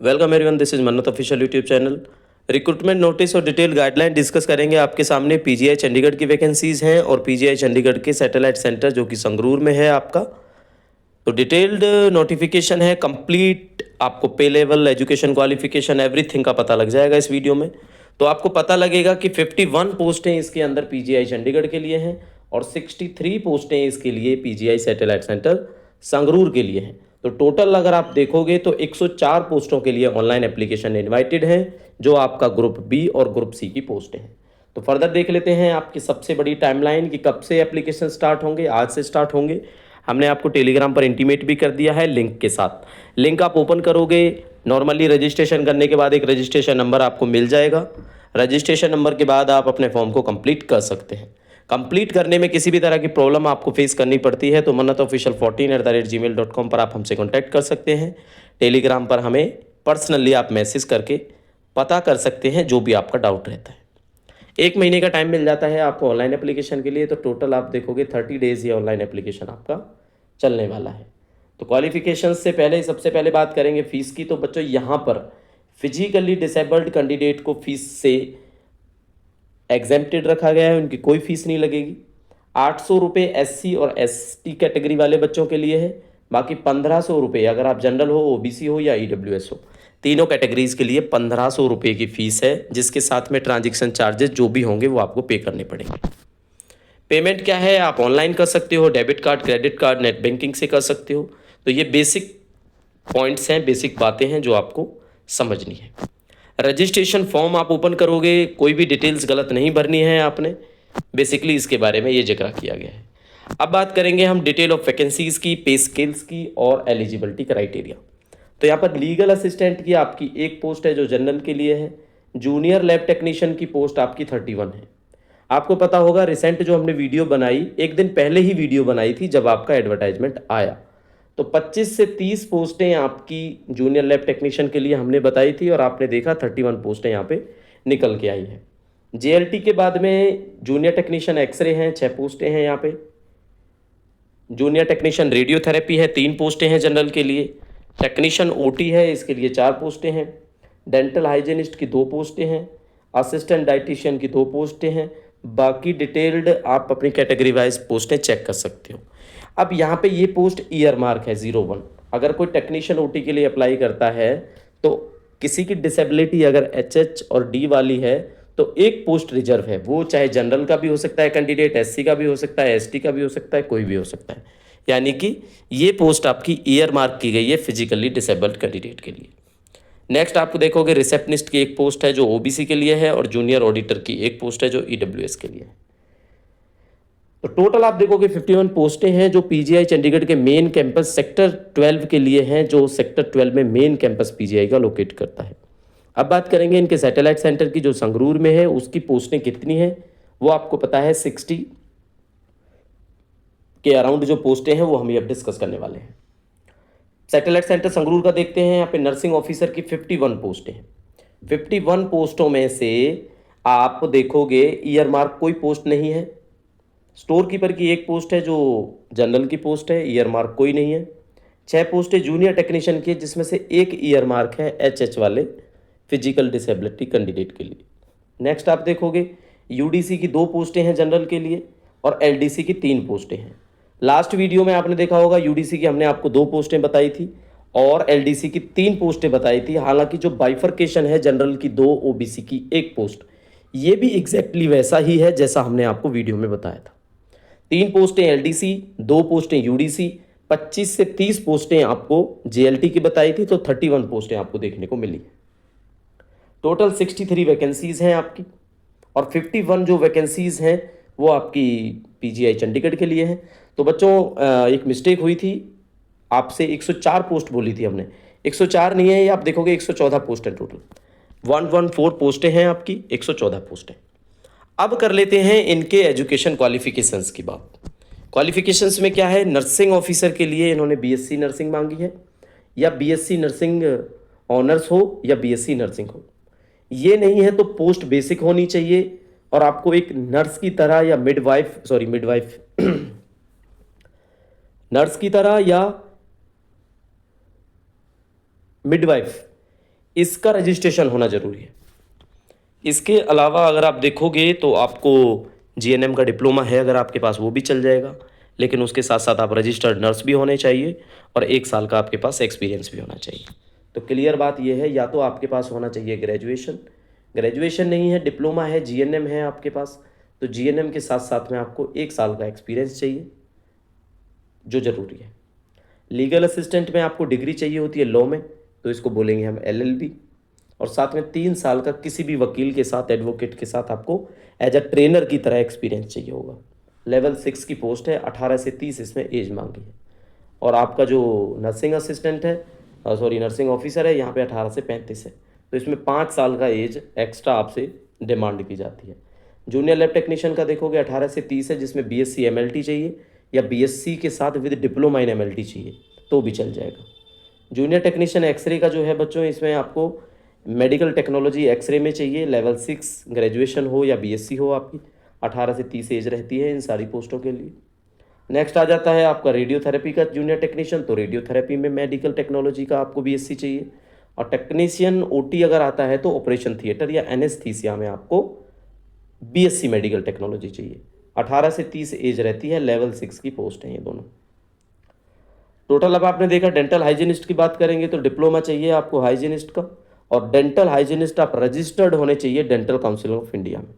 Welcome everyone, this is मन्नत official YouTube channel. Recruitment notice और detail guideline discuss करेंगे आपके सामने। पीजीआई चंडीगढ़ की वैकेंसीज हैं और पीजीआई चंडीगढ़ के सैटेलाइट सेंटर जो कि संगरूर में है आपका। तो डिटेल्ड नोटिफिकेशन है, कंप्लीट आपको पे लेवल, एजुकेशन क्वालिफिकेशन, एवरीथिंग का पता लग जाएगा इस वीडियो में। तो आपको पता लगेगा कि 51 पोस्टें इसके अंदर पीजीआई चंडीगढ़ के लिए हैं और 63 पोस्टें इसके लिए पीजीआई सैटेलाइट सेंटर संगरूर के लिए हैं। तो टोटल अगर आप देखोगे तो 104 पोस्टों के लिए ऑनलाइन एप्लीकेशन इनवाइटेड है, जो आपका ग्रुप बी और ग्रुप सी की पोस्टें हैं। तो फर्दर देख लेते हैं आपकी सबसे बड़ी टाइमलाइन कि कब से एप्लीकेशन स्टार्ट होंगे। आज से स्टार्ट होंगे। हमने आपको टेलीग्राम पर इंटीमेट भी कर दिया है लिंक के साथ। लिंक आप ओपन करोगे, नॉर्मली रजिस्ट्रेशन करने के बाद एक रजिस्ट्रेशन नंबर आपको मिल जाएगा। रजिस्ट्रेशन नंबर के बाद आप अपने फॉर्म को कंप्लीट कर सकते हैं। कंप्लीट करने में किसी भी तरह की प्रॉब्लम आपको फेस करनी पड़ती है तो mannatofficial14@gmail.com पर आप हमसे कॉन्टैक्ट कर सकते हैं। टेलीग्राम पर हमें पर्सनली आप मैसेज करके पता कर सकते हैं जो भी आपका डाउट रहता है। 1 महीने का टाइम मिल जाता है आपको ऑनलाइन एप्लीकेशन के लिए। तो टोटल आप देखोगे 30 डेज ये ऑनलाइन एप्लीकेशन आपका चलने वाला है। तो क्वालिफिकेशन से पहले सबसे पहले बात करेंगे फीस की। तो बच्चों यहाँ पर फिजिकली डिसेबल्ड कैंडिडेट को फीस से एग्जेम्प्टेड रखा गया है, उनकी कोई फीस नहीं लगेगी। 800 रुपये एससी और एसटी कैटेगरी वाले बच्चों के लिए है। बाकी 1500 रुपये अगर आप जनरल हो, ओबीसी हो या ईडब्ल्यूएस हो, तीनों कैटेगरीज के लिए 1500 रुपये की फीस है, जिसके साथ में ट्रांजैक्शन चार्जेस जो भी होंगे वो आपको पे करने पड़ेंगे। पेमेंट क्या है, आप ऑनलाइन कर सकते हो, debit card, credit card, net banking से कर सकते हो। तो ये बेसिक पॉइंट्स हैं, बेसिक बातें हैं जो आपको समझनी है। रजिस्ट्रेशन फॉर्म आप ओपन करोगे, कोई भी डिटेल्स गलत नहीं भरनी है आपने। बेसिकली इसके बारे में ये जिक्र किया गया है। अब बात करेंगे हम डिटेल ऑफ वैकेंसीज की, पे स्केल्स की और एलिजिबिलिटी क्राइटेरिया। तो यहाँ पर लीगल असिस्टेंट की आपकी एक पोस्ट है जो जनरल के लिए है। जूनियर लैब टेक्नीशियन की पोस्ट आपकी 31 है। आपको पता होगा रिसेंट जो हमने वीडियो बनाई, एक दिन पहले ही वीडियो बनाई थी जब आपका एडवर्टाइजमेंट आया। तो 25 से 30 पोस्टें आपकी जूनियर लैब टेक्नीशियन के लिए हमने बताई थी और आपने देखा 31 पोस्टें यहाँ पे निकल के आई हैं। जेएलटी के बाद में जूनियर टेक्नीशियन एक्सरे हैं, 6 पोस्टें हैं यहाँ पे। जूनियर टेक्नीशियन रेडियोथेरेपी है, 3 पोस्टें हैं जनरल के लिए। टेक्नीशियन ओटी है, इसके लिए 4 पोस्टें हैं। डेंटल हाइजीनिस्ट की 2 पोस्टें हैं। असिस्टेंट डाइटिशियन की 2 पोस्टें हैं। बाकी डिटेल्ड आप अपनी कैटेगरी वाइज पोस्टें चेक कर सकते हो। अब यहाँ पे ये पोस्ट ईयर मार्क है 01। अगर कोई टेक्नीशियन ओटी के लिए अप्लाई करता है तो किसी की डिसेबिलिटी अगर एचएच और डी वाली है तो एक पोस्ट रिजर्व है। वो चाहे जनरल का भी हो सकता है कैंडिडेट, एससी का भी हो सकता है, एसटी का भी हो सकता है, कोई भी हो सकता है। यानी कि ये पोस्ट आपकी ईयर मार्क की गई है फिजिकली डिसेबल्ड कैंडिडेट के लिए। नेक्स्ट आपको देखोगे रिसेप्शनिस्ट की एक पोस्ट है जो ओबीसी के लिए है और जूनियर ऑडिटर की एक पोस्ट है जो ईडब्ल्यूएस के लिए है। तो टोटल आप देखोगे 51 पोस्टें हैं जो पीजीआई चंडीगढ़ के मेन कैंपस सेक्टर 12 के लिए हैं, जो सेक्टर 12 में मेन कैंपस पीजीआई का लोकेट करता है। अब बात करेंगे इनके सैटेलाइट सेंटर की जो संगरूर में है, उसकी पोस्टें कितनी हैं वो आपको पता है। 60 के अराउंड जो पोस्टें हैं वो हम अब डिस्कस करने वाले हैं। सैटेलाइट सेंटर संगरूर का देखते हैं। यहाँ पे नर्सिंग ऑफिसर की 51 पोस्टें हैं। 51 पोस्टों में से आप देखोगे ईयर मार्क कोई पोस्ट नहीं है। स्टोर कीपर की एक पोस्ट है जो जनरल की पोस्ट है, ईयर मार्क कोई नहीं है। 6 पोस्टें जूनियर टेक्नीशियन की, जिसमें से एक ईयर मार्क है एचएच वाले फिजिकल डिसेबिलिटी कैंडिडेट के लिए। नेक्स्ट आप देखोगे यूडीसी की 2 पोस्टें हैं जनरल के लिए और एलडीसी की 3 पोस्टें हैं। लास्ट वीडियो में आपने देखा होगा यूडीसी की हमने आपको 2 पोस्टें बताई थी और एलडीसी की 3 पोस्टें बताई थी। हालांकि जो बाइफर्केशन है जनरल की 2, ओबीसी की 1 पोस्ट, ये भी एग्जैक्टली वैसा ही है जैसा हमने आपको वीडियो में बताया था। 3 पोस्टें एलडीसी, 2 पोस्टें यूडीसी, 25 से 30 पोस्टें आपको जेएलटी की बताई थी, तो 31 पोस्टें आपको देखने को मिली। टोटल 63 वैकेंसीज हैं आपकी और 51 जो वैकेंसीज हैं वो आपकी पीजीआई चंडीगढ़ के लिए हैं। तो बच्चों एक मिस्टेक हुई थी, आपसे 104 पोस्ट बोली थी हमने, 104 नहीं है, ये आप देखोगे 114 पोस्ट है टोटल। 114 पोस्टें हैं आपकी, 114 पोस्टें। अब कर लेते हैं इनके एजुकेशन क्वालिफिकेशंस की बात। क्वालिफिकेशंस में क्या है, नर्सिंग ऑफिसर के लिए इन्होंने बीएससी नर्सिंग मांगी है, या बीएससी नर्सिंग ऑनर्स हो या बीएससी नर्सिंग हो। ये नहीं है तो पोस्ट बेसिक होनी चाहिए और आपको एक नर्स की तरह या मिडवाइफ नर्स की तरह या मिडवाइफ इसका रजिस्ट्रेशन होना ज़रूरी है। इसके अलावा अगर आप देखोगे तो आपको जीएनएम का डिप्लोमा है अगर आपके पास, वो भी चल जाएगा, लेकिन उसके साथ साथ आप रजिस्टर्ड नर्स भी होने चाहिए और 1 साल का आपके पास एक्सपीरियंस भी होना चाहिए। तो क्लियर बात यह है, या तो आपके पास होना चाहिए ग्रेजुएशन, ग्रेजुएशन नहीं है, डिप्लोमा है, जीएनएम है आपके पास, तो जीएनएम के साथ साथ में आपको 1 साल का एक्सपीरियंस चाहिए जो ज़रूरी है। लीगल असिस्टेंट में आपको डिग्री चाहिए होती है लॉ में, तो इसको बोलेंगे हम LLB, और साथ में 3 साल का किसी भी वकील के साथ, एडवोकेट के साथ आपको एज अ ट्रेनर की तरह एक्सपीरियंस चाहिए होगा। लेवल 6 की पोस्ट है, 18 से 30 इसमें एज मांगी है। और आपका जो नर्सिंग असिस्टेंट है, नर्सिंग ऑफिसर है, यहाँ पे 18 से 35 है, तो इसमें 5 साल का एज एक्स्ट्रा आपसे डिमांड की जाती है। जूनियर लैब टेक्नीशियन का देखोगे 18 से 30 है, जिसमें BSc MLT चाहिए या BSc के साथ विद डिप्लोमा इन MLT चाहिए तो भी चल जाएगा। जूनियर टेक्नीशियन एक्सरे का जो है बच्चों, इसमें आपको मेडिकल टेक्नोलॉजी एक्सरे में चाहिए, लेवल 6 ग्रेजुएशन हो या BSc हो आपकी, 18 से 30 एज रहती है इन सारी पोस्टों के लिए। नेक्स्ट आ जाता है आपका रेडियोथेरेपी का जूनियर टेक्नीशियन, तो रेडियोथेरेपी में मेडिकल टेक्नोलॉजी का आपको BSc चाहिए। और टेक्नीशियन OT अगर आता है तो ऑपरेशन थिएटर या एनेस्थीसिया में आपको BSc मेडिकल टेक्नोलॉजी चाहिए। 18 से 30 एज रहती है, लेवल 6 की पोस्ट है ये दोनों। टोटल अब आपने देखा, डेंटल हाइजीनिस्ट की बात करेंगे तो डिप्लोमा चाहिए आपको हाइजीनिस्ट का, और डेंटल हाइजीनिस्ट आप रजिस्टर्ड होने चाहिए डेंटल काउंसिल ऑफ इंडिया में,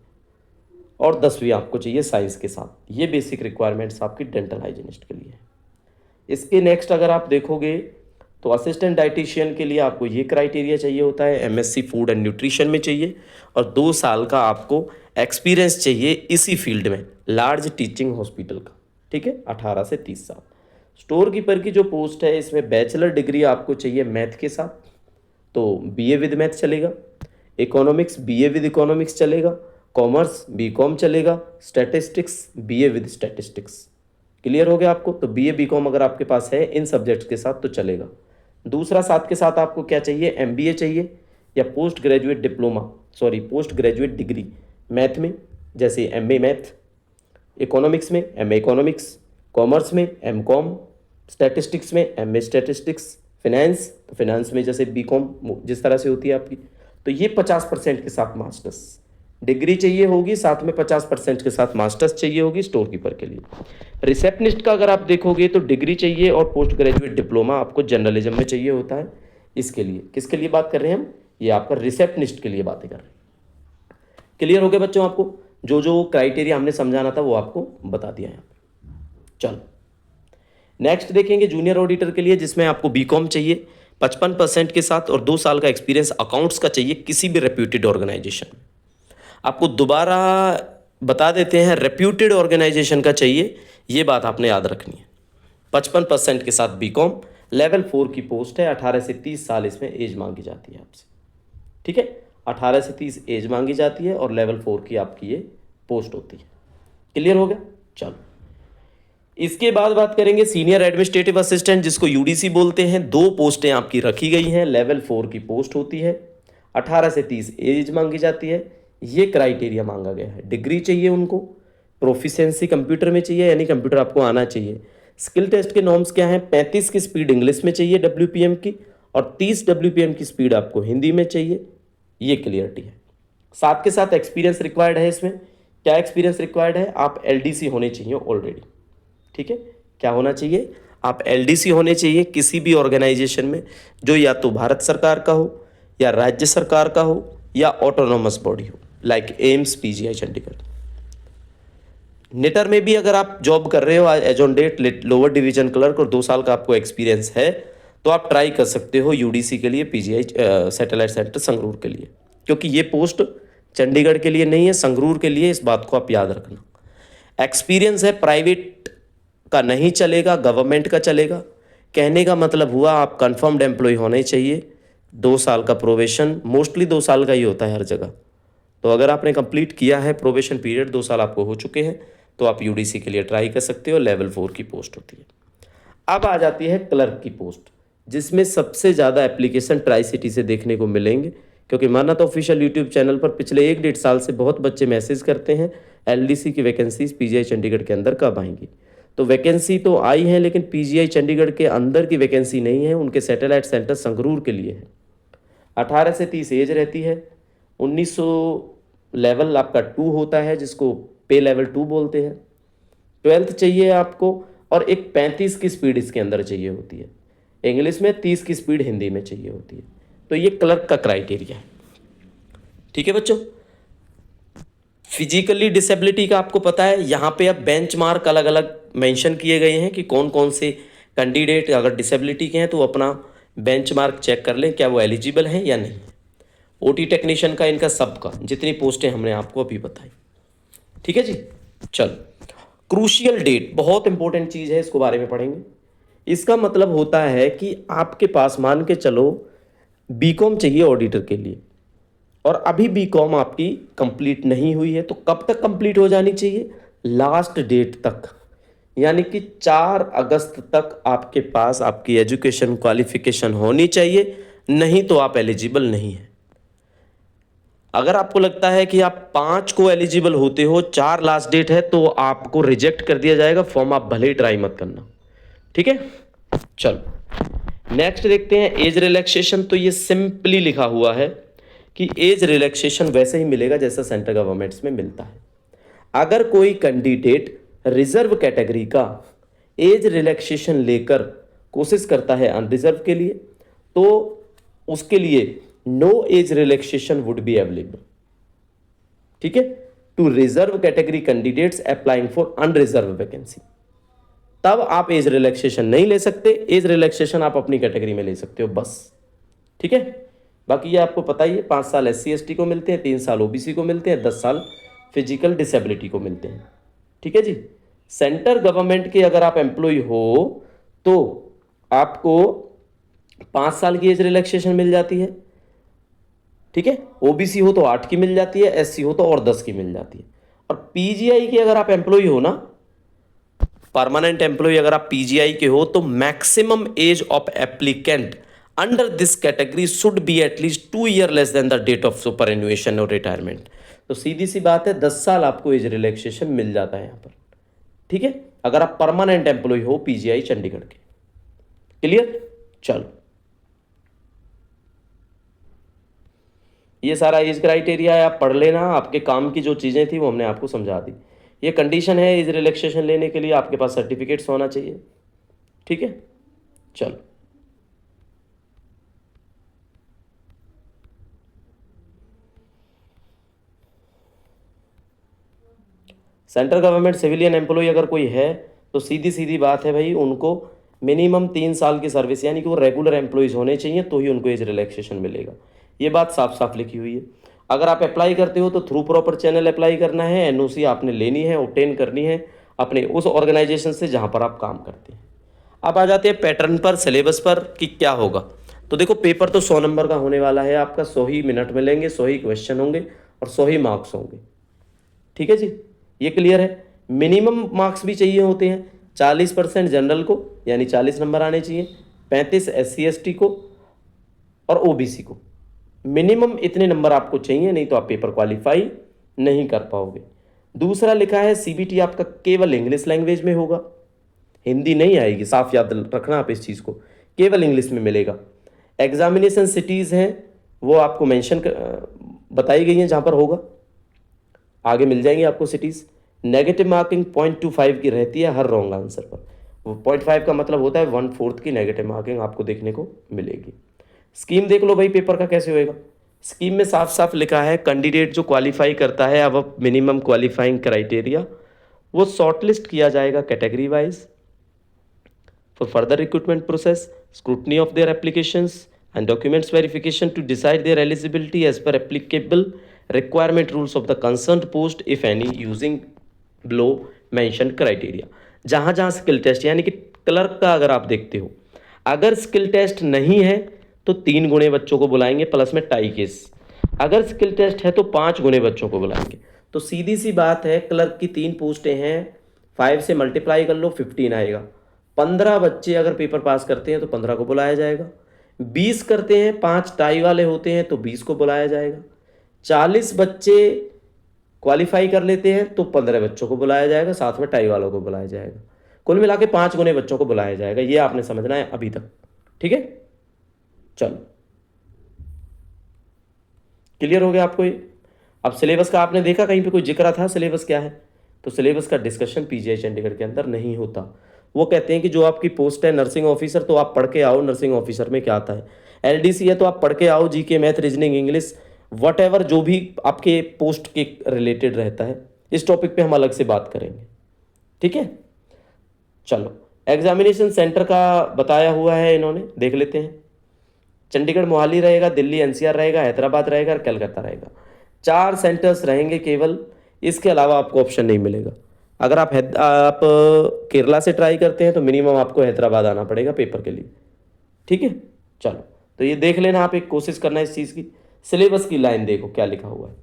और 10वीं आपको चाहिए साइंस के साथ। ये बेसिक रिक्वायरमेंट्स आपकी डेंटल हाइजीनिस्ट के लिए है। इसके नेक्स्ट अगर आप देखोगे तो असिस्टेंट डाइटिशियन के लिए आपको ये क्राइटेरिया चाहिए होता है, MSc फूड एंड न्यूट्रिशन में चाहिए, और 2 साल का आपको एक्सपीरियंस चाहिए इसी फील्ड में, लार्ज टीचिंग हॉस्पिटल का, ठीक है, 18 से 30 साल। स्टोर कीपर की जो पोस्ट है, इसमें बैचलर डिग्री आपको चाहिए मैथ के साथ, तो BA विद मैथ चलेगा, इकोनॉमिक्स BA विद इकोनॉमिक्स चलेगा, कॉमर्स BCom चलेगा, statistics BA with statistics. Clear हो गया आपको? तो BA BCom अगर आपके पास है इन सब्जेक्ट्स के साथ तो चलेगा। दूसरा साथ के साथ आपको क्या चाहिए, MBA चाहिए या पोस्ट ग्रेजुएट डिग्री मैथ में, जैसे MA मैथ, इकोनॉमिक्स में MA इकोनॉमिक्स, कॉमर्स में MCom, स्टैटिस्टिक्स में MA स्टैटिस्टिक्स, फाइनेंस में जैसे BCom जिस तरह से होती है आपकी। तो ये 50% के साथ मास्टर्स डिग्री चाहिए होगी, साथ में 50% के साथ मास्टर्स चाहिए होगी स्टोर कीपर के लिए। रिसेप्शनिस्ट का अगर आप देखोगे तो डिग्री चाहिए और पोस्ट ग्रेजुएट डिप्लोमा आपको जर्नलिज्म में चाहिए होता है। इसके लिए किसके लिए बात कर रहे हैं हम, ये आपका रिसेप्शनिस्ट के लिए बातें कर रहे हैं। क्लियर हो गया बच्चों? आपको जो जो क्राइटेरिया हमने समझाना था वो आपको बता दिया है। चलो नेक्स्ट देखेंगे जूनियर ऑडिटर के लिए, जिसमें आपको BCom चाहिए 55% के साथ और 2 साल का एक्सपीरियंस अकाउंट्स का चाहिए किसी भी रेप्यूटेड ऑर्गेनाइजेशन में। आपको दोबारा बता देते हैं, रेप्यूटेड ऑर्गेनाइजेशन का चाहिए, ये बात आपने याद रखनी है। 55% के साथ BCom, लेवल 4 की पोस्ट है, 18 से 30 साल इसमें एज मांगी जाती है आपसे, ठीक है, 18 से 30 एज मांगी जाती है और लेवल 4 की आपकी ये पोस्ट होती है। क्लियर हो गया? चलो इसके बाद बात करेंगे सीनियर एडमिनिस्ट्रेटिव असिस्टेंट, जिसको UDC बोलते हैं। 2 पोस्टें आपकी रखी गई हैं, लेवल 4 की पोस्ट होती है, 18 से 30 एज मांगी जाती है। ये क्राइटेरिया मांगा गया है, डिग्री चाहिए उनको, प्रोफिशिएंसी कंप्यूटर में चाहिए, यानी कंप्यूटर आपको आना चाहिए। स्किल टेस्ट के नॉर्म्स क्या हैं, 35 की स्पीड इंग्लिश में चाहिए WPM की, और 30 WPM की स्पीड आपको हिंदी में चाहिए। ये क्लियरिटी है। साथ के साथ एक्सपीरियंस रिक्वायर्ड है। इसमें क्या एक्सपीरियंस रिक्वायर्ड है, आप LDC होने चाहिए ऑलरेडी, ठीक है। क्या होना चाहिए, आप LDC होने चाहिए किसी भी ऑर्गेनाइजेशन में, जो या तो भारत सरकार का हो या राज्य सरकार का हो या ऑटोनोमस बॉडी हो, लाइक एम्स PGI चंडीगढ़। नेटर में भी अगर आप जॉब कर रहे हो as on date lower division clerk और 2 साल का आपको एक्सपीरियंस है, तो आप ट्राई कर सकते हो UDC के लिए, PGI सैटेलाइट सेंटर संगरूर के लिए, क्योंकि ये पोस्ट चंडीगढ़ के लिए नहीं है, संगरूर के लिए। इस बात को आप याद रखना। एक्सपीरियंस है, प्राइवेट का नहीं चलेगा, गवर्नमेंट का चलेगा। कहने का मतलब हुआ आप कंफर्म्ड एम्प्लॉय होने चाहिए, 2 साल का प्रोबेशन, मोस्टली 2 साल का ही होता है हर जगह। तो अगर आपने कंप्लीट किया है प्रोबेशन पीरियड, 2 साल आपको हो चुके हैं, तो आप UDC के लिए ट्राई कर सकते हो, लेवल 4 की पोस्ट होती है। अब आ जाती है क्लर्क की पोस्ट, जिसमें सबसे ज़्यादा एप्लीकेशन ट्राई सिटी से देखने को मिलेंगे, क्योंकि माना तो ऑफिशियल यूट्यूब चैनल पर पिछले 1-1.5 साल से बहुत बच्चे मैसेज करते हैं LDC की वैकेंसीज PGI चंडीगढ़ के अंदर कब आएंगी। तो वैकेंसी तो आई है, लेकिन PGI चंडीगढ़ के अंदर की वैकेंसी नहीं है, उनके सैटेलाइट सेंटर संगरूर के लिए है। 18 से 30 एज रहती है। 1900 लेवल आपका 2 होता है, जिसको पे लेवल 2 बोलते हैं। 12th चाहिए आपको, और एक 35 की स्पीड इसके अंदर चाहिए होती है इंग्लिश में, 30 की स्पीड हिंदी में चाहिए होती है। तो ये क्लर्क का क्राइटेरिया है। ठीक है बच्चों। फिजिकली डिसेबिलिटी का आपको पता है, यहाँ पे अब बेंचमार्क अलग अलग मेंशन किए गए हैं कि कौन कौन से कैंडिडेट अगर डिसेबिलिटी के हैं तो अपना बेंचमार्क चेक कर लें क्या वो एलिजिबल हैं या नहीं। ओटी टेक्नीशियन का, इनका सबका, जितनी पोस्टें हमने आपको अभी बताई। ठीक है जी। चल, क्रूशियल डेट बहुत इंपॉर्टेंट चीज़ है, इसको बारे में पढ़ेंगे। इसका मतलब होता है कि आपके पास मान के चलो बीकॉम चाहिए ऑडिटर के लिए, और अभी बीकॉम आपकी कंप्लीट नहीं हुई है, तो कब तक कंप्लीट हो जानी चाहिए? लास्ट डेट तक, यानी कि 4 अगस्त तक आपके पास आपकी एजुकेशन क्वालिफिकेशन होनी चाहिए, नहीं तो आप एलिजिबल नहीं हैं। अगर आपको लगता है कि आप 5 को एलिजिबल होते हो, 4 लास्ट डेट है, तो आपको रिजेक्ट कर दिया जाएगा फॉर्म, आप भले ही ट्राई मत करना। ठीक है। चलो नेक्स्ट देखते हैं एज रिलैक्सेशन। तो ये सिंपली लिखा हुआ है कि एज रिलैक्सेशन वैसे ही मिलेगा जैसा सेंट्रल गवर्नमेंट्स में मिलता है। अगर कोई कैंडिडेट रिजर्व कैटेगरी का एज रिलैक्सेशन लेकर कोशिश करता है अनरिजर्व के लिए, तो उसके लिए no age relaxation would be available. ठीक है। To reserve category candidates applying for unreserve vacancy, तब आप एज रिलैक्सेशन नहीं ले सकते। एज रिलैक्सेशन आप अपनी कैटेगरी में ले सकते हो बस। ठीक है। बाकी ये आपको पता ही है, 5 साल SC/ST को मिलते हैं, 3 साल OBC को मिलते हैं, 10 साल फिजिकल डिसेबिलिटी को मिलते हैं। ठीक है जी। सेंट्रल गवर्नमेंट के अगर आप एम्प्लॉय हो तो आपको 5 साल की एज रिलैक्सेशन मिल जाती है। ठीक है। OBC हो तो 8 की मिल जाती है, SC हो तो और 10 की मिल जाती है। और PGI के अगर आप एम्प्लॉय हो ना, परमानेंट एम्प्लॉय अगर आप PGI के हो, तो maximum age of applicant under this category should be at least 2 year less than the date of superannuation और रिटायरमेंट। तो सीधी सी बात है, 10 साल आपको एज रिलैक्सेशन मिल जाता है यहाँ पर। ठीक है। अगर आप परमानेंट एम्प्लॉय हो PGI चंडीगढ़ के। क्लियर। चलो, ये सारा एज क्राइटेरिया है, आप पढ़ लेना। आपके काम की जो चीज़ें थी वो हमने आपको समझा दी। ये कंडीशन है एज रिलैक्सेशन लेने के लिए, आपके पास सर्टिफिकेट्स होना चाहिए। ठीक है। चलो, सेंट्रल गवर्नमेंट सिविलियन एम्प्लॉय अगर कोई है तो सीधी सीधी बात है भाई, उनको मिनिमम 3 साल की सर्विस, यानी कि वो रेगुलर एम्प्लॉयज़ होने चाहिए, तो ही उनको एज रिलैक्सेशन मिलेगा। ये बात साफ साफ लिखी हुई है। अगर आप अप्लाई करते हो तो थ्रू प्रॉपर चैनल अप्लाई करना है, NOC आपने लेनी है, ऑब्टेन करनी है अपने उस ऑर्गेनाइजेशन से जहाँ पर आप काम करते हैं। अब आ जाते हैं पैटर्न पर, सिलेबस पर कि क्या होगा। तो देखो, पेपर तो 100 नंबर का होने वाला है आपका, 100 ही मिनट मिलेंगे, 100 ही क्वेश्चन होंगे और 100 ही मार्क्स होंगे। ठीक है जी, ये क्लियर है। मिनिमम मार्क्स भी चाहिए होते हैं, 40% जनरल को यानी 40 नंबर आने चाहिए, 35 SC/ST को और OBC को। मिनिमम इतने नंबर आपको चाहिए, नहीं तो आप पेपर क्वालिफाई नहीं कर पाओगे। दूसरा लिखा है CBT आपका केवल इंग्लिश लैंग्वेज में होगा, हिंदी नहीं आएगी, साफ याद रखना आप इस चीज़ को, केवल इंग्लिश में मिलेगा। एग्जामिनेशन सिटीज़ हैं वो आपको मेंशन बताई गई हैं जहाँ पर होगा, आगे मिल जाएंगी आपको सिटीज़। नेगेटिव मार्किंग 0.25 की रहती है हर रॉन्ग आंसर पर। वो 0.5 का मतलब होता है 1/4 की नेगेटिव मार्किंग आपको देखने को मिलेगी। स्कीम देख लो भाई पेपर का कैसे होएगा। स्कीम में साफ साफ लिखा है, कैंडिडेट जो क्वालिफाई करता है अब मिनिमम क्वालिफाइंग क्राइटेरिया, वो शॉर्टलिस्ट किया जाएगा category wise for further recruitment process, scrutiny of their applications and documents verification to decide their eligibility as per applicable requirement rules of the concerned post if any using below mentioned criteria। जहाँ जहाँ skill test, यानी कि clerk का अगर आप देखते हो, अगर स्किल टेस्ट नहीं है तो 3 गुणे बच्चों को बुलाएंगे प्लस में टाई केस, अगर स्किल टेस्ट है तो 5 गुणे बच्चों को बुलाएंगे। तो सीधी सी बात है, क्लर्क की 3 पोस्टें हैं, 5 से मल्टीप्लाई कर लो 15 आएगा। 15 बच्चे अगर पेपर पास करते हैं तो 15 को बुलाया जाएगा, 20 करते हैं, 5 टाई वाले होते हैं तो 20 को बुलाया जाएगा, 40 बच्चे क्वालिफाई कर लेते हैं तो 15 बच्चों को बुलाया जाएगा, साथ में टाई वालों को बुलाया जाएगा। कुल मिला के 5 गुने बच्चों को बुलाया जाएगा। ये आपने समझना है अभी तक। ठीक है। चलो, क्लियर हो गया आपको ये? अब सिलेबस का आपने देखा कहीं पे कोई जिक्र था सिलेबस क्या है? तो सिलेबस का डिस्कशन पीजीआई चंडीगढ़ के अंदर नहीं होता। वो कहते हैं कि जो आपकी पोस्ट है नर्सिंग ऑफिसर, तो आप पढ़ के आओ नर्सिंग ऑफिसर में क्या आता है। एलडीसी है तो आप पढ़ के आओ GK, math, reasoning, English, what जो भी आपके पोस्ट के रिलेटेड रहता है। इस टॉपिक पे हम अलग से बात करेंगे, ठीक है। चलो, एग्जामिनेशन सेंटर का बताया हुआ है इन्होंने, देख लेते हैं। चंडीगढ़ मोहाली रहेगा, दिल्ली एनसीआर रहेगा, हैदराबाद रहेगा और कलकत्ता रहेगा। 4 सेंटर्स रहेंगे केवल, इसके अलावा आपको ऑप्शन नहीं मिलेगा। अगर आप केरला से ट्राई करते हैं तो मिनिमम आपको हैदराबाद आना पड़ेगा पेपर के लिए, ठीक है। चलो, तो ये देख लेना, आप एक कोशिश करना इस चीज़ की। सिलेबस की लाइन देखो क्या लिखा हुआ है।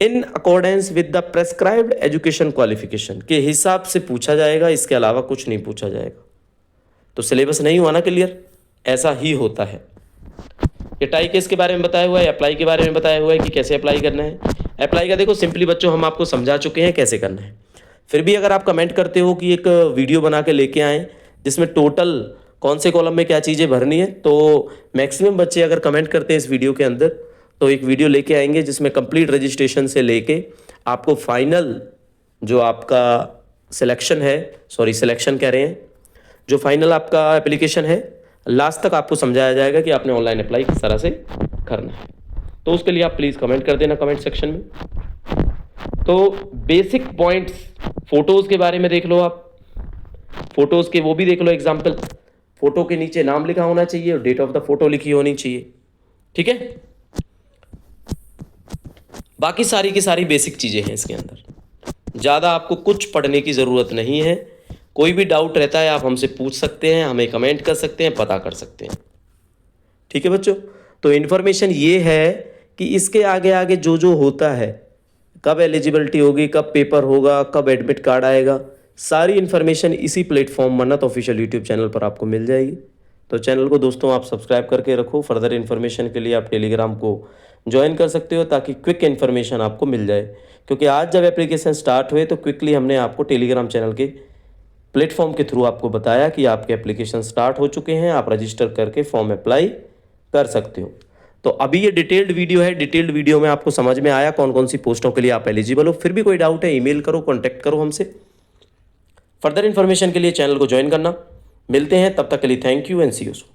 In accordance with the prescribed education qualification के हिसाब से पूछा जाएगा, इसके अलावा कुछ नहीं पूछा जाएगा। तो सिलेबस नहीं हुआ ना क्लियर, ऐसा ही होता है। ये टाई केस के बारे में बताया हुआ है, अप्लाई के बारे में बताया हुआ है कि कैसे अप्लाई करना है। अप्लाई का देखो सिंपली बच्चों हम आपको समझा चुके हैं कैसे करना है। फिर भी अगर आप कमेंट करते हो कि एक वीडियो बना के लेके आएँ जिसमें टोटल कौन से कॉलम में क्या चीज़ें भरनी है, तो मैक्सिमम बच्चे अगर कमेंट करते हैं इस वीडियो के अंदर तो एक वीडियो लेके आएंगे जिसमें कंप्लीट रजिस्ट्रेशन से लेके आपको फाइनल जो आपका सिलेक्शन है, सिलेक्शन कह रहे हैं, जो फाइनल आपका एप्लीकेशन है, लास्ट तक आपको समझाया जाएगा कि आपने ऑनलाइन अप्लाई किस तरह से करना है। तो उसके लिए आप प्लीज़ कमेंट कर देना कमेंट सेक्शन में। तो बेसिक पॉइंट्स, फोटोज़ के बारे में देख लो आप, फोटोज़ के वो भी देख लो एग्जाम्पल। फोटो के नीचे नाम लिखा होना चाहिए और डेट ऑफ द फोटो लिखी होनी चाहिए, ठीक है। बाकी सारी की सारी बेसिक चीज़ें हैं इसके अंदर, ज़्यादा आपको कुछ पढ़ने की ज़रूरत नहीं है। कोई भी डाउट रहता है आप हमसे पूछ सकते हैं, हमें कमेंट कर सकते हैं, पता कर सकते हैं, ठीक है बच्चों। तो इन्फॉर्मेशन ये है कि इसके आगे आगे जो जो होता है, कब एलिजिबिलिटी होगी, कब पेपर होगा, कब एडमिट कार्ड आएगा, सारी इन्फॉर्मेशन इसी प्लेटफॉर्म मन्नत ऑफिशियल यूट्यूब चैनल पर आपको मिल जाएगी। तो चैनल को दोस्तों आप सब्सक्राइब करके रखो। फर्दर इन्फॉर्मेशन के लिए आप टेलीग्राम को ज्वाइन कर सकते हो ताकि क्विक इन्फॉर्मेशन आपको मिल जाए, क्योंकि आज जब एप्लीकेशन स्टार्ट हुए तो क्विकली हमने आपको टेलीग्राम चैनल के प्लेटफॉर्म के थ्रू आपको बताया कि आपके एप्लीकेशन स्टार्ट हो चुके हैं, आप रजिस्टर करके फॉर्म अप्लाई कर सकते हो। तो अभी ये डिटेल्ड वीडियो है, डिटेल्ड वीडियो में आपको समझ में आया कौन कौन सी पोस्टों के लिए आप एलिजिबल हो। फिर भी कोई डाउट है ईमेल करो, कॉन्टैक्ट करो हमसे। फर्दर इन्फॉर्मेशन के लिए चैनल को ज्वाइन करना। मिलते हैं, तब तक के लिए thank you and see you soon.